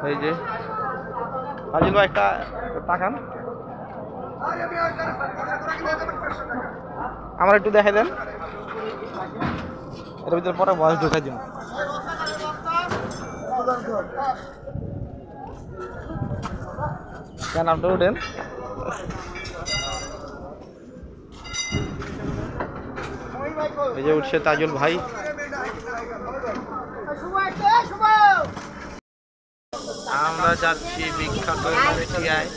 এই যে আজিল ভাই একটা তাকান, আমার একটু দেখাই দেন, এর ভিতরে পরে বয়স ঢুকাই দিন। কেন আপনি উঠেন, এই যে উঠছে তাজুল ভাই। আমরা যাচ্ছি বিখ্যাত এশিয়ায়,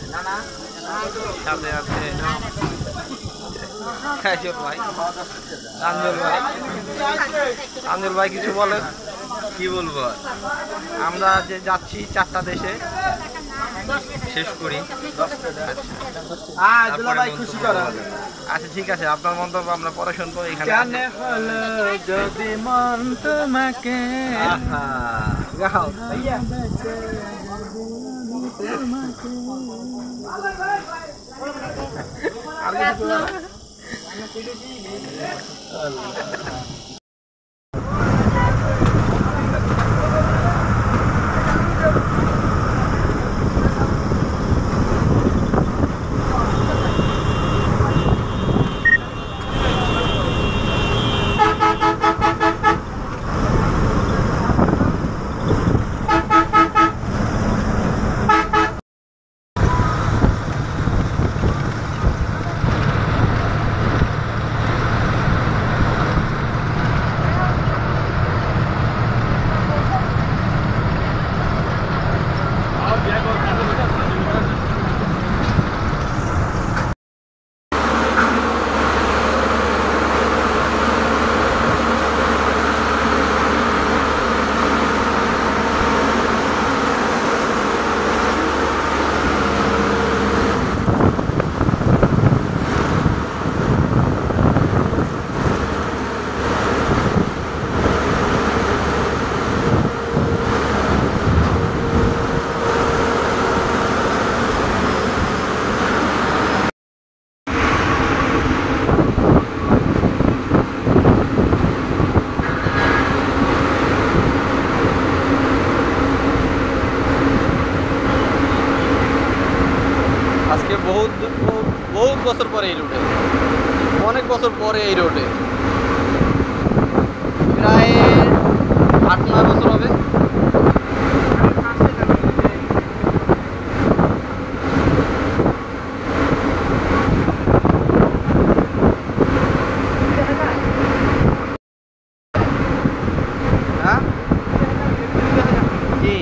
সাথে আছে ভাই তানজুল ভাই। তানজুল ভাই কিছু বলেন। কি বলবো, আমরা যে যাচ্ছি 4টা দেশে, শেষ করি। আচ্ছা ঠিক আছে, আপনার মন্তব্য আমরা পরে শুনবো। এখানে যদি মন তোমাকে আজকে বহুত বছর পরে এই রোডে, অনেক বছর পরে এই রোডে, প্রায় 8-9 বছর হবে। হ্যাঁ জি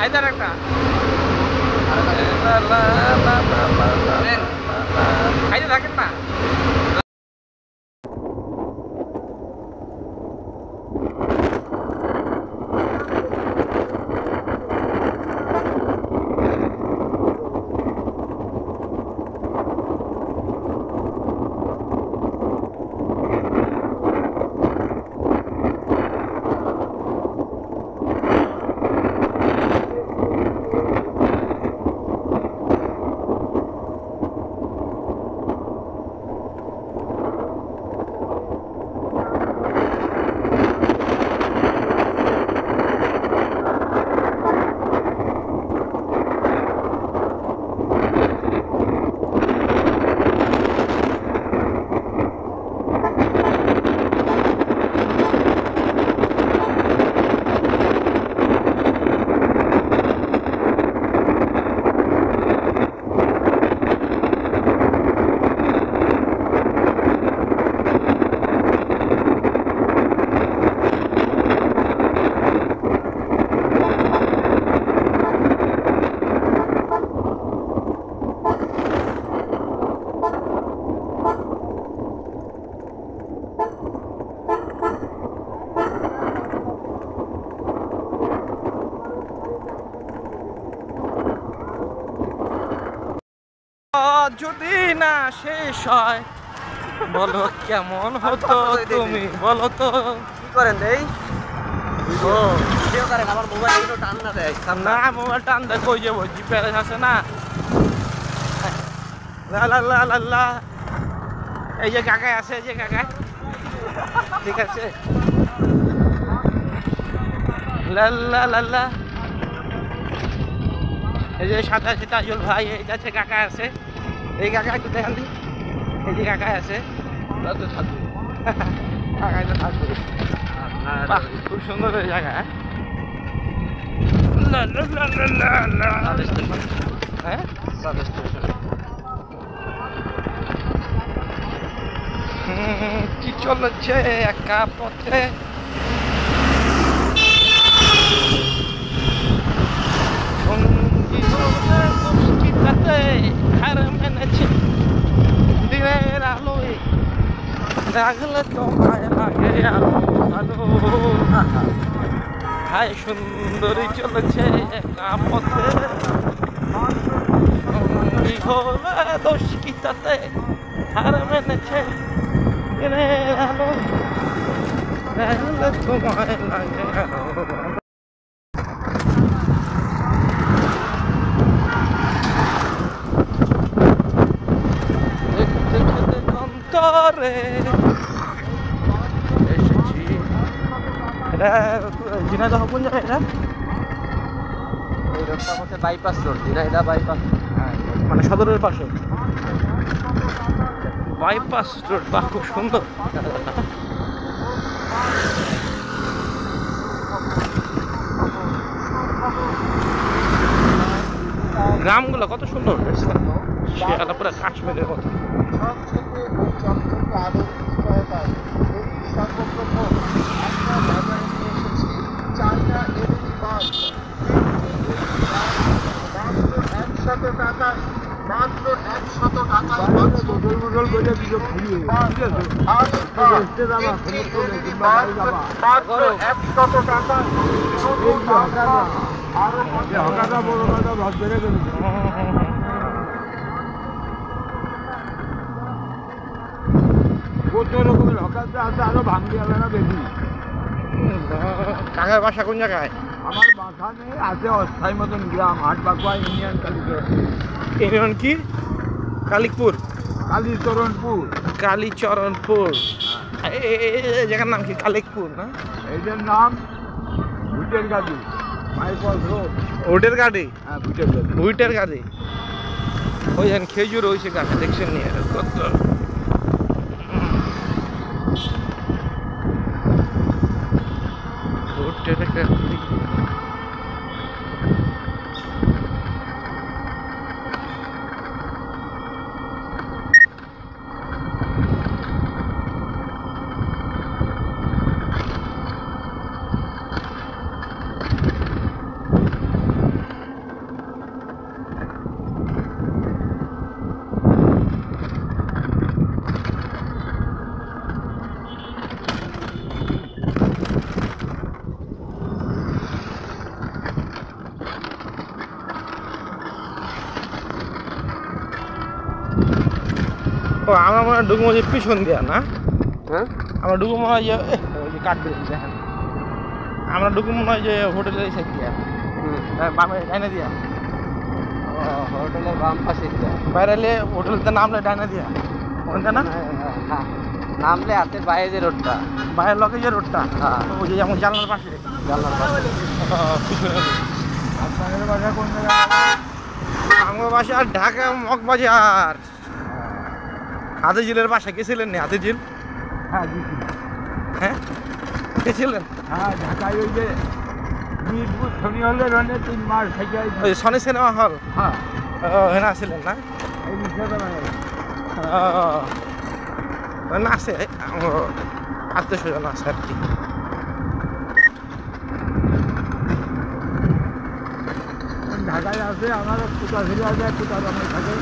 আইদার একটা খাইতে থাকেন না। যদি না শেষ হয় বলো কেমন হতো তুমি বলো তো। কি করেন দেই ও ভিডিও করেন আমার মোবাইল গুলো টান না দেয় না মোবাইল টান দেয় কই যাবো জিপিএস আছে না লা লা লা লা লা এই যে কাকাই আছে এই যে কাকাই ঠিক আছে লা লা লা লা এই যে সাথে আছে তাজুল ভাই এই যাচ্ছে কাকা আছে এই কাকা একটু দেখান দি এই যে কাকা আছে তো থাকবে কাকাই তো থাকবে খুব সুন্দর এই জায়গা হ্যাঁ কি চলেছে একা পথে হার মেনেছে দিনের আলোয় রাখলে তোমায় লাগে আলো হায় সুন্দরী চলেছে একা পথে দোষ কি তাতে হার মেনেছে দিনের আলো রাখলে তোমায় লাগে আলো। এসেছি এটা ঝিনাইদহ কোন জায়গা এটা এই রাস্তা হচ্ছে বাইপাস রোড ঝিনাইদহ বাইপাস মানে সদরের পাশে বাইপাস রোড বা খুব সুন্দর গ্রামগুলো কত সুন্দর শিয়ালা পুরো কাশ্মীরের মতো মাত্র 100 টাকা কত রকমের হকার আছে আরো ভাঙতে হবে না বেশি। কাকার বাসা কোন জায়গায়? আমার বাসা নেই আছে অস্থায়ী মতন গ্রাম হাটবাকুয়া ইউনিয়ন কালীচরণ। ইউনিয়ন কি? কালিকপুর কালীচরণপুর কালীচরণপুর এই জায়গার নাম কি? কালিকপুর না? এইটার নাম ভুটের গাড়ি মাইকল রোড। উটের গাড়ি? হ্যাঁ ভুটের গাড়ি। উটের গাড়ি ওই যেন খেজুর হয়েছে গাছে দেখছেন নিয়ে কত উটের গাড়ি। ও আমরা মনে হয় ডুকুমো যে পিছন দিয়া না, হ্যাঁ আমরা ডুকুমো মনে হয় যে ওই যে কাঠ দিয়ে দেখেন, আমরা ডুকুমো মনে হয় যে হোটেলের সাইড দিয়া বামে ডাইনা দিয়া, হোটেলের বাম পাশে বাইরে হোটেলতে নামলে ডাইনা দিয়া ওখানটা না, নামলে হাতের বাইরে যে রোডটা, বাইরের লগে যে রোডটা, হ্যাঁ ওই যে যেমন জানলার পাশে জানলার পাশে। পিছনে। আপনাদের বাসা কোন জায়গায়? আমার বাসা ঢাকা মগবাজার, হাতিঝিলের বাসা গেছিলেন নি? হাতিঝিল হ্যাঁ গেছি। হ্যাঁ গেছিলেন? হ্যাঁ ঢাকায় ওই যে মিরপুর শনি হলের ওখানে 3 মাস থেকে ওই সনি সিনেমা হল হ্যাঁ ওখানে আসছিলেন না? এই রিক্সাটা বানাই। ওখানে আছে আমার আত্মীয় স্বজন আছে আর কি। ঢাকায় আছে আমার কোথা ফিরে আছে কোথা আমার থাকে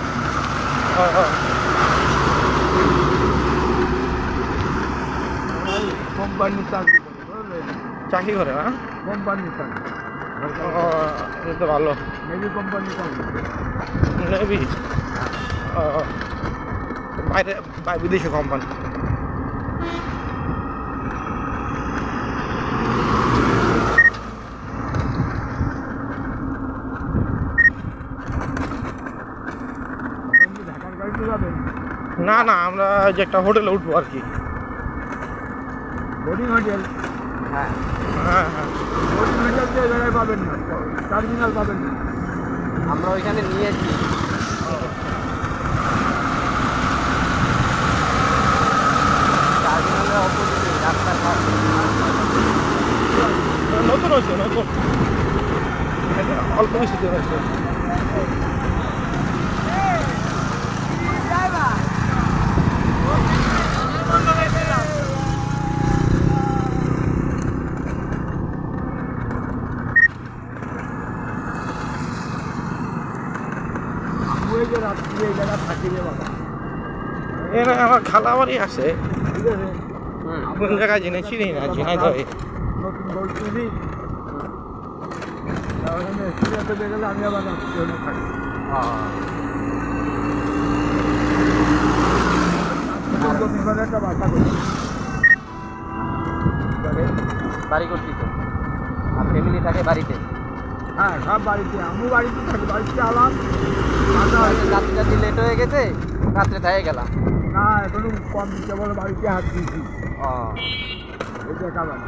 কোম্পানির চাকরি করে বুঝলেন, চাকরি করে না? কোম্পানির চাকরি এটা তো ভালো। নেভি কোম্পানির চাকরি নেবি বাইরে বিদেশি কোম্পানি। ঢাকার গাড়িতে যাবেন না না, আমরা যে একটা হোটেলে উঠবো আর কি। বোর্ডিং হোটেল, হ্যাঁ হ্যাঁ হ্যাঁ, বোর্ডিং হোটেল তো এই জায়গায় পাবেন না, টার্মিনাল পাবেন না। আমরা ওইখানে নিয়েছি। টার্মিনালের অপোজিটে রাস্তার পাশে। নতুন হয়েছে, নতুন অল্প কিছু দিন হয়েছে। ওই যে রাত্রি এই জায়গা থাকি রে বাবা, এখানে আমার খালা বাড়ি আছে, ঠিক আছে। কোন জায়গায় জেনে চিনি না, ঝিনাইদহে। নতুন বলতেছি ওখানে সিরিয়াতে গেলে আমি আবার রাত্রি ওখানে থাকি। প্রতিবার একটা বাসা করি বাড়ি করতেছে আর ফ্যামিলি থাকে বাড়িতে। হ্যাঁ সব বাড়িতে, আমি বাড়িতে থাকি, বাড়িতে আলাম রাত্রি রাত্রি লেট হয়ে গেছে, রাত্রে থেকে গেলাম। না এখনো কম দিতে বলে বাড়িতে হাত দিয়েছি এই দেখা বাড়ি।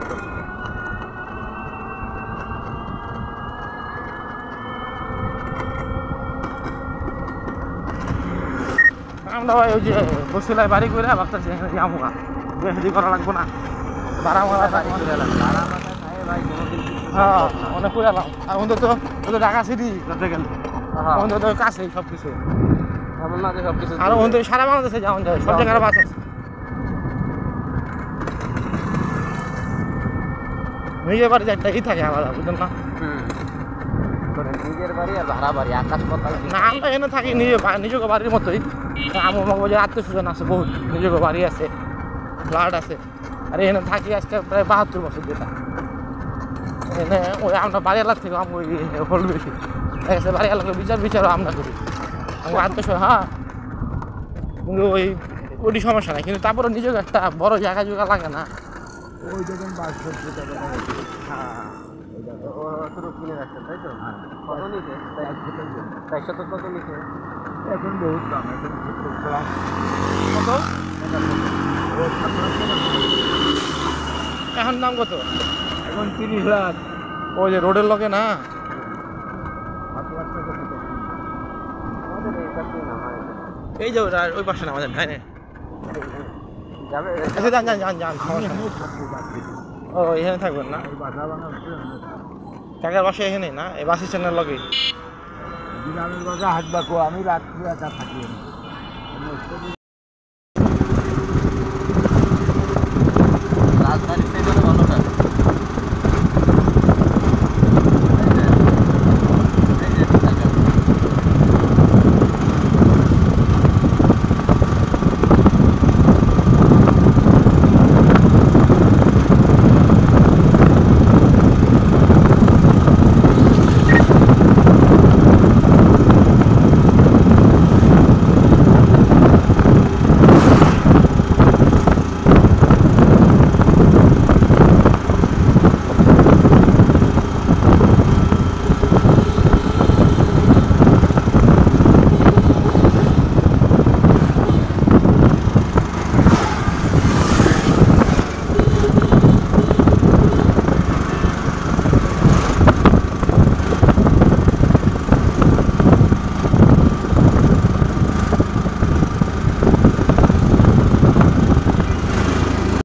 আমরা ওই যে বসিলায় বাড়ি করে ভাবতেছি এখানে যাবো না, বেশি করা লাগবো না, ভাড়া মারা বাড়ি করে এলাম ভাড়া মাথা খায় ভাই কোনোদিন কিছু। হ্যাঁ অনেক করে এলাম। আর অন্তত ওদের ঢাকা সিটি ধরতে গেলে হ্যাঁ, অন্তত কাছেই সব কিছু। এমন না যে সব কিছু আর অন্তত সারা বাংলাদেশে যাওয়া যায়, সব জায়গায় বাস আছে। নিজের বাড়িতে একটা ই থাকে আলাদা, বুঝলেন না? নিজের বাড়ি আর ভাড়া বাড়ি আকাশ পাতাল। না আমরা এখানে থাকি নিজেকে বাড়ির মতোই। আমার মগবাজার আত্মীয় স্বজন আছে বহুত, নিজেকে বাড়ি আছে, ফ্ল্যাট আছে। আর এখানে থাকি আজকে প্রায় 72 বছর যেটা। এখানে ওই আমরা বাড়ি এলাকা থেকে আমি ওই হল বেশি এসে বাড়ি এলাকা বিচারও আমরা করি, আমার আত্মীয় স্বজন। হ্যাঁ কিন্তু ওই সমস্যা নাই, কিন্তু তারপরে নিজেকে একটা বড় জায়গা জোগা লাগে না। ওই দেখুন বাস করছে কিনে রাখছেন তাই তো? কত নিচে 400 কত নিচে? এখন বহুত দাম, এখন কত এখন দাম কত? এখন 30 লাখ। ওই যে রোডের লগে না, 7 লাখ টাকা দিতে হবে। আমাদের এইসব দিন আমার এই যে ওই পাশে না আমাদের ভাই না। যাবে। আচ্ছা যান যান যান যান, সমস্যা নেই। আমি থাকতে পারছি না। ও এখানে থাকবেন না? এই বাসা বানাচ্ছে কাকার বাসা এখানে না, এই বাস স্ট্যান্ডের লগে। গ্রামের বাসা হাত বাঁকো, আমি রাত্রি একা থাকি। আমি